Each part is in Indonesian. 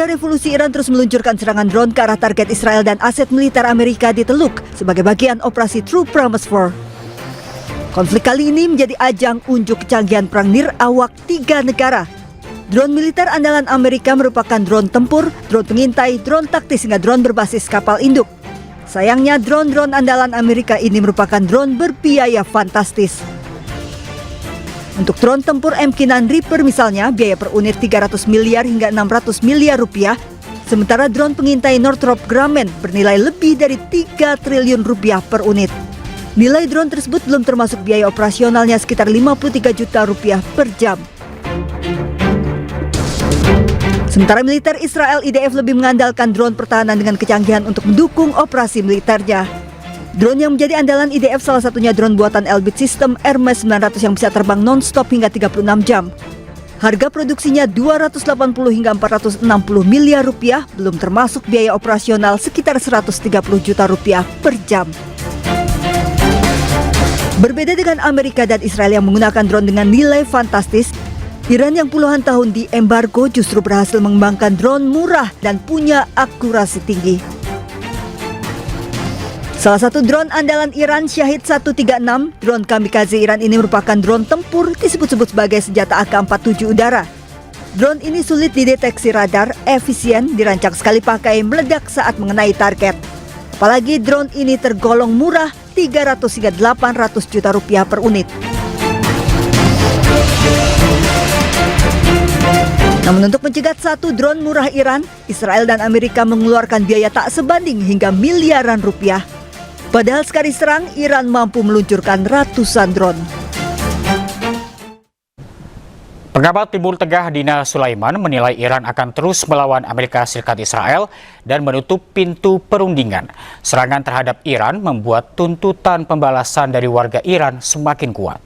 Garda Revolusi Iran terus meluncurkan serangan drone ke arah target Israel dan aset militer Amerika di Teluk sebagai bagian operasi True Promise 4. Konflik kali ini menjadi ajang unjuk kecanggihan perang nirawak 3 negara. Drone militer andalan Amerika merupakan drone tempur, drone pengintai, drone taktis hingga drone berbasis kapal induk. Sayangnya drone-drone andalan Amerika ini merupakan drone berbiaya fantastis. Untuk drone tempur MQ-9 Reaper misalnya, biaya per unit 300 miliar hingga 600 miliar rupiah. Sementara drone pengintai Northrop Grumman bernilai lebih dari 3 triliun rupiah per unit. Nilai drone tersebut belum termasuk biaya operasionalnya sekitar 53 juta rupiah per jam. Sementara militer Israel IDF lebih mengandalkan drone pertahanan dengan kecanggihan untuk mendukung operasi militernya. Drone yang menjadi andalan IDF salah satunya drone buatan Elbit System Hermes 900 yang bisa terbang non-stop hingga 36 jam. Harga produksinya 280 hingga 460 miliar rupiah, belum termasuk biaya operasional sekitar 130 juta rupiah per jam. Berbeda dengan Amerika dan Israel yang menggunakan drone dengan nilai fantastis, Iran yang puluhan tahun diembargo justru berhasil mengembangkan drone murah dan punya akurasi tinggi. Salah satu drone andalan Iran, Shahid 136, drone kamikaze Iran ini merupakan drone tempur disebut-sebut sebagai senjata AK-47 udara. Drone ini sulit dideteksi radar, efisien, dirancang sekali pakai, meledak saat mengenai target. Apalagi drone ini tergolong murah, 300 hingga 800 juta rupiah per unit. Namun untuk mencegat satu drone murah Iran, Israel dan Amerika mengeluarkan biaya tak sebanding hingga miliaran rupiah. Padahal sekali serang, Iran mampu meluncurkan ratusan drone. Pengamat Timur Tengah Dina Sulaiman menilai Iran akan terus melawan Amerika Serikat Israel dan menutup pintu perundingan. Serangan terhadap Iran membuat tuntutan pembalasan dari warga Iran semakin kuat.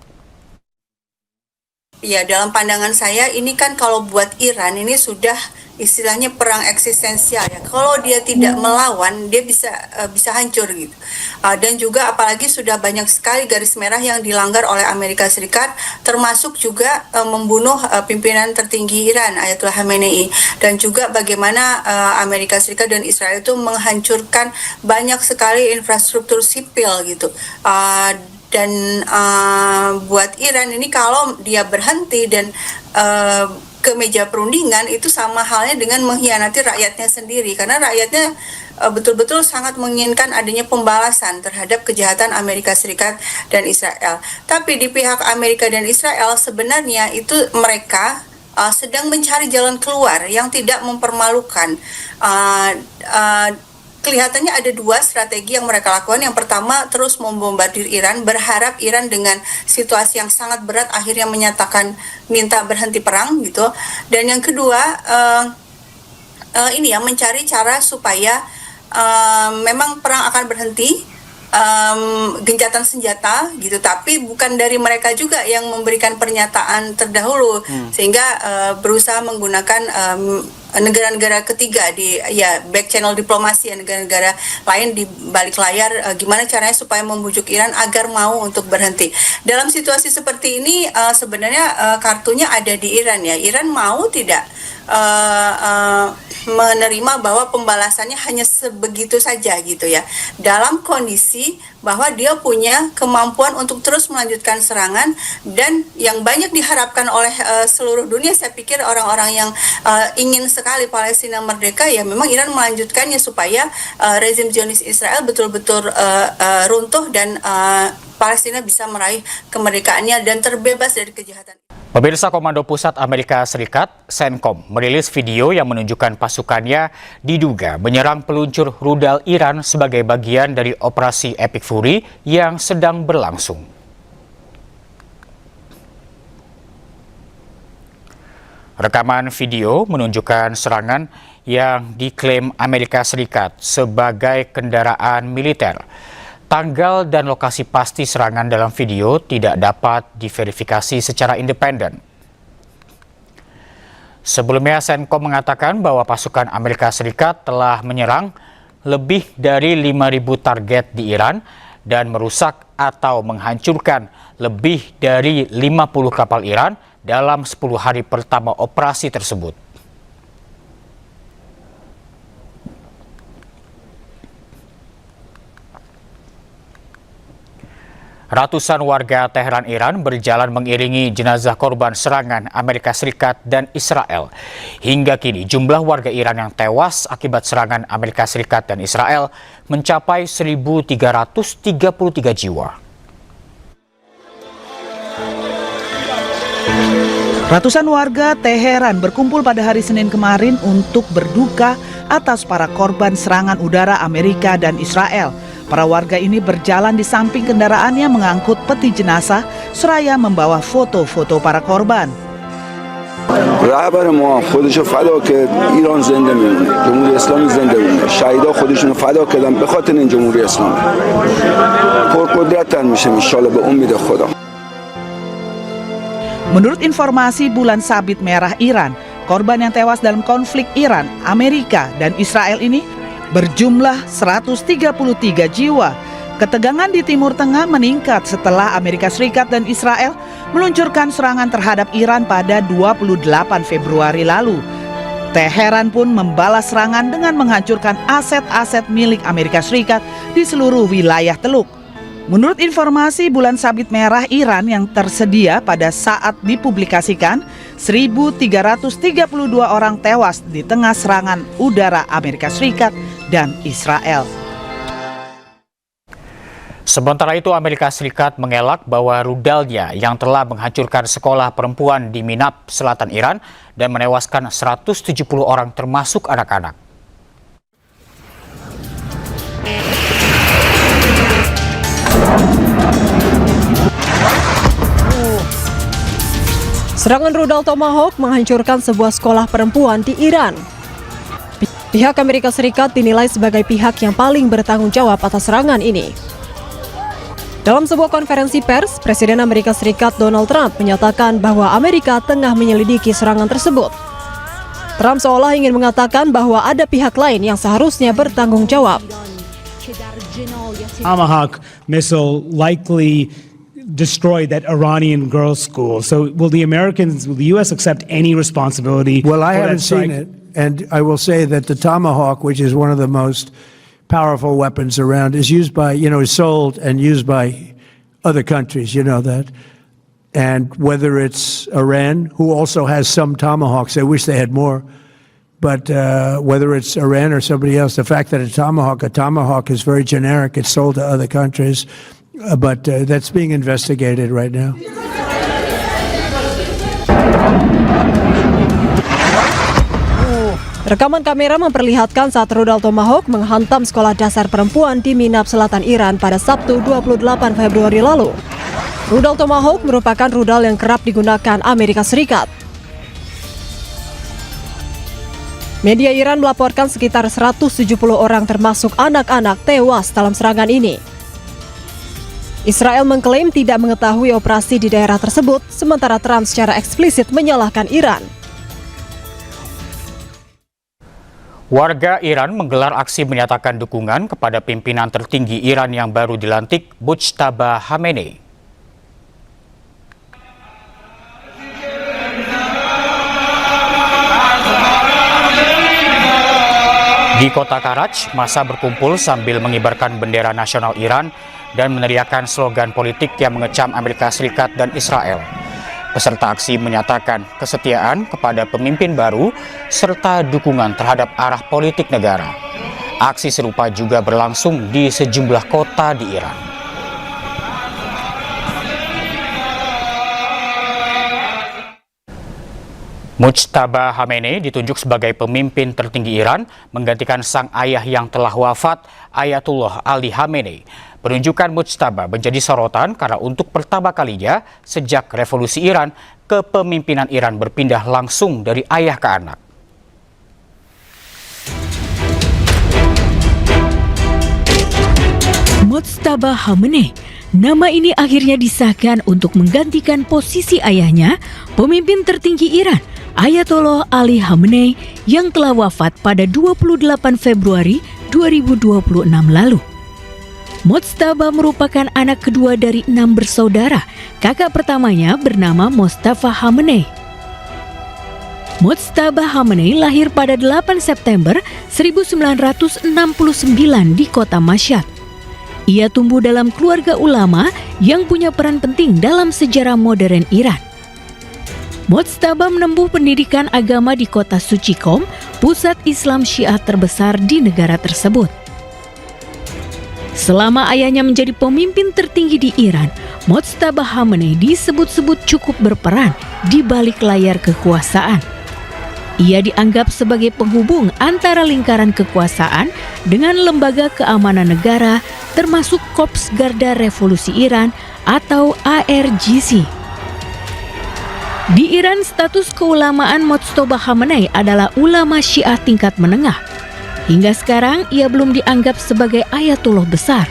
Ya, dalam pandangan saya ini kan kalau buat Iran ini sudah istilahnya perang eksistensial ya. Kalau dia tidak melawan, dia bisa hancur gitu. Dan juga apalagi sudah banyak sekali garis merah yang dilanggar oleh Amerika Serikat, termasuk juga membunuh pimpinan tertinggi Iran, Ayatollah Khamenei, dan juga bagaimana Amerika Serikat dan Israel itu menghancurkan banyak sekali infrastruktur sipil gitu. Dan buat Iran ini kalau dia berhenti dan ke meja perundingan itu sama halnya dengan mengkhianati rakyatnya sendiri, karena rakyatnya betul-betul sangat menginginkan adanya pembalasan terhadap kejahatan Amerika Serikat dan Israel. Tapi di pihak Amerika dan Israel sebenarnya itu mereka sedang mencari jalan keluar yang tidak mempermalukan. Kelihatannya ada dua strategi yang mereka lakukan. Yang pertama, terus membombardir Iran, berharap Iran dengan situasi yang sangat berat akhirnya menyatakan minta berhenti perang gitu. Dan yang kedua, ini ya, mencari cara supaya memang perang akan berhenti, gencatan senjata gitu, tapi bukan dari mereka juga yang memberikan pernyataan terdahulu, sehingga berusaha menggunakan negara-negara ketiga di back channel diplomasi ya, negara-negara lain di balik layar, gimana caranya supaya membujuk Iran agar mau untuk berhenti. Dalam situasi seperti ini sebenarnya kartunya ada di Iran ya. Iran mau tidak menerima bahwa pembalasannya hanya sebegitu saja gitu ya, dalam kondisi bahwa dia punya kemampuan untuk terus melanjutkan serangan. Dan yang banyak diharapkan oleh seluruh dunia, saya pikir orang-orang yang ingin sekali Palestina merdeka, ya memang Iran melanjutkannya supaya rezim Zionis Israel betul-betul runtuh dan Palestina bisa meraih kemerdekaannya dan terbebas dari kejahatan. Pemirsa, Komando Pusat Amerika Serikat, CENTCOM, merilis video yang menunjukkan pasukannya diduga menyerang peluncur rudal Iran sebagai bagian dari operasi Epic Fury yang sedang berlangsung. Rekaman video menunjukkan serangan yang diklaim Amerika Serikat sebagai kendaraan militer. Tanggal dan lokasi pasti serangan dalam video tidak dapat diverifikasi secara independen. Sebelumnya, CENTCOM mengatakan bahwa pasukan Amerika Serikat telah menyerang lebih dari 5.000 target di Iran dan merusak atau menghancurkan lebih dari 50 kapal Iran dalam 10 hari pertama operasi tersebut. Ratusan warga Teheran, Iran berjalan mengiringi jenazah korban serangan Amerika Serikat dan Israel. Hingga kini jumlah warga Iran yang tewas akibat serangan Amerika Serikat dan Israel mencapai 1.333 jiwa. Ratusan warga Teheran berkumpul pada hari Senin kemarin untuk berduka atas para korban serangan udara Amerika dan Israel. Para warga ini berjalan di samping kendaraannya mengangkut peti jenazah seraya membawa foto-foto para korban. رهبر ما خودشو فدا کرد ایران زنده میمونه جمهوری اسلامی زنده میمونه شهیدا خودشونو فدا کردن به خاطر این جمهوری اسلامی پرقدرت‌تر میشه ان شاءالله به امید خدا. Menurut informasi Bulan Sabit Merah Iran, korban yang tewas dalam konflik Iran, Amerika, dan Israel ini berjumlah 133 jiwa. Ketegangan di Timur Tengah meningkat setelah Amerika Serikat dan Israel meluncurkan serangan terhadap Iran pada 28 Februari lalu. Teheran pun membalas serangan dengan menghancurkan aset-aset milik Amerika Serikat di seluruh wilayah Teluk. Menurut informasi Bulan Sabit Merah Iran yang tersedia pada saat dipublikasikan, 1.332 orang tewas di tengah serangan udara Amerika Serikat dan Israel. Sementara itu, Amerika Serikat mengelak bahwa rudalnya yang telah menghancurkan sekolah perempuan di Minab, selatan Iran, dan menewaskan 170 orang termasuk anak-anak. Serangan rudal Tomahawk menghancurkan sebuah sekolah perempuan di Iran. Pihak Amerika Serikat dinilai sebagai pihak yang paling bertanggung jawab atas serangan ini. Dalam sebuah konferensi pers, Presiden Amerika Serikat Donald Trump menyatakan bahwa Amerika tengah menyelidiki serangan tersebut. Trump seolah ingin mengatakan bahwa ada pihak lain yang seharusnya bertanggung jawab. Tomahawk missile likely destroyed that Iranian girls' school. So will the U.S. accept any responsibility? Well, I for haven't that strike? seen it, and I will say that the Tomahawk, which is one of the most powerful weapons around, is used by, is sold and used by other countries, you know that. And whether it's Iran, who also has some Tomahawks, I wish they had more, but whether it's Iran or somebody else, the fact that a Tomahawk is very generic, it's sold to other countries, but that's being investigated right now. Rekaman kamera memperlihatkan saat rudal Tomahawk menghantam sekolah dasar perempuan di Minab, selatan Iran pada Sabtu 28 Februari lalu. Rudal Tomahawk merupakan rudal yang kerap digunakan Amerika Serikat. Media Iran melaporkan sekitar 170 orang termasuk anak-anak tewas dalam serangan ini. Israel mengklaim tidak mengetahui operasi di daerah tersebut, sementara Trump secara eksplisit menyalahkan Iran. Warga Iran menggelar aksi menyatakan dukungan kepada pimpinan tertinggi Iran yang baru dilantik, Mujtaba Khamenei. Di kota Karaj, massa berkumpul sambil mengibarkan bendera nasional Iran dan meneriakkan slogan politik yang mengecam Amerika Serikat dan Israel. Peserta aksi menyatakan kesetiaan kepada pemimpin baru serta dukungan terhadap arah politik negara. Aksi serupa juga berlangsung di sejumlah kota di Iran. Mujtaba Khamenei ditunjuk sebagai pemimpin tertinggi Iran, menggantikan sang ayah yang telah wafat, Ayatullah Ali Khamenei. Penunjukan Mujtaba menjadi sorotan karena untuk pertama kalinya sejak revolusi Iran, kepemimpinan Iran berpindah langsung dari ayah ke anak. Mujtaba Khamenei, nama ini akhirnya disahkan untuk menggantikan posisi ayahnya, pemimpin tertinggi Iran, Ayatollah Ali Khamenei, yang telah wafat pada 28 Februari 2026 lalu. Mujtaba merupakan anak kedua dari 6 bersaudara. Kakak pertamanya bernama Mostafa Khamenei. Mujtaba Khamenei lahir pada 8 September 1969 di kota Mashhad. Ia tumbuh dalam keluarga ulama yang punya peran penting dalam sejarah modern Iran. Mojtaba menempuh pendidikan agama di kota suci Qom, pusat Islam Syiah terbesar di negara tersebut. Selama ayahnya menjadi pemimpin tertinggi di Iran, Mojtaba Khamenei disebut-sebut cukup berperan di balik layar kekuasaan. Ia dianggap sebagai penghubung antara lingkaran kekuasaan dengan lembaga keamanan negara, termasuk Korps Garda Revolusi Iran atau ARGC. Di Iran, status keulamaan Mojtaba Khamenei adalah ulama Syiah tingkat menengah. Hingga sekarang, ia belum dianggap sebagai ayatollah besar.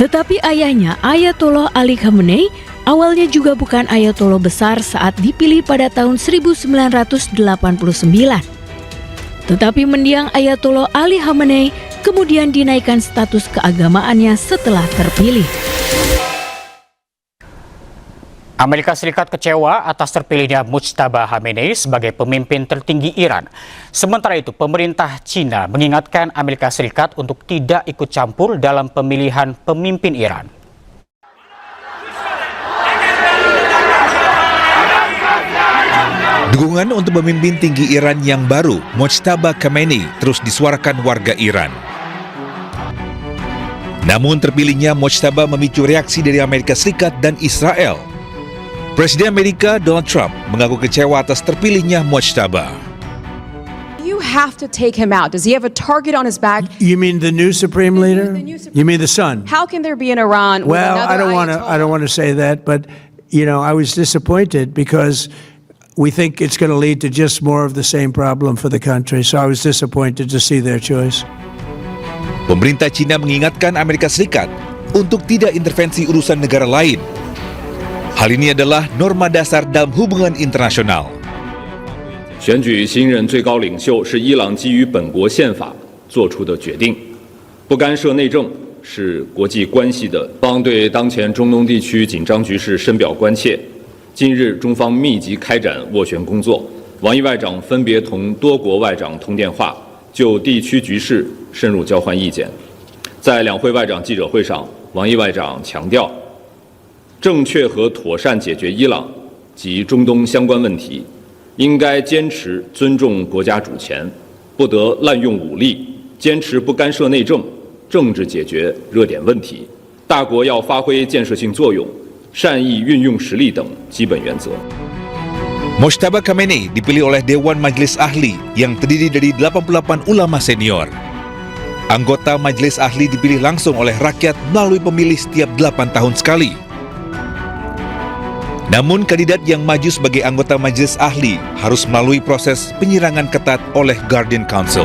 Tetapi ayahnya, Ayatollah Ali Khamenei, awalnya juga bukan ayatollah besar saat dipilih pada tahun 1989. Tetapi mendiang Ayatollah Ali Khamenei kemudian dinaikkan status keagamaannya setelah terpilih. Amerika Serikat kecewa atas terpilihnya Mojtaba Khamenei sebagai pemimpin tertinggi Iran. Sementara itu, pemerintah Cina mengingatkan Amerika Serikat untuk tidak ikut campur dalam pemilihan pemimpin Iran. Dukungan untuk pemimpin tinggi Iran yang baru, Mojtaba Khamenei, terus disuarakan warga Iran. Namun terpilihnya Mojtaba memicu reaksi dari Amerika Serikat dan Israel. Presiden Amerika Donald Trump mengaku kecewa atas terpilihnya Mojtaba. You have to take him out. Does he have a target on his back? You mean the new supreme leader? You mean the son? How can there be an Iran with Well, another I don't want to say that, but I was disappointed because we think it's going to lead to just more of the same problem for the country. So I was disappointed to see their choice. Pemerintah Cina mengingatkan Amerika Serikat untuk tidak intervensi urusan negara lain. Hal ini adalah norma dasar dalam hubungan internasional. 选举新任最高领袖是伊朗基于本国宪法做出的决定，不干涉内政是国际关系的。方对当前中东地区紧张局势深表关切。近日，中方密集开展斡旋工作，王毅外长分别同多国外长通电话，就地区局势深入交换意见。在两会外长记者会上，王毅外长强调，正确和妥善解决伊朗及中东相关问题，应该坚持尊重国家主权，不得滥用武力，坚持不干涉内政，政治解决热点问题。大国要发挥建设性作用，善意运用实力等基本原则。 Mojtaba Khamenei dipilih oleh Dewan Majelis Ahli yang terdiri dari 88 ulama senior. Anggota Majelis Ahli dipilih langsung oleh rakyat melalui pemilih setiap 8 tahun sekali. Namun kandidat yang maju sebagai anggota Majelis Ahli harus melalui proses penyirangan ketat oleh Guardian Council.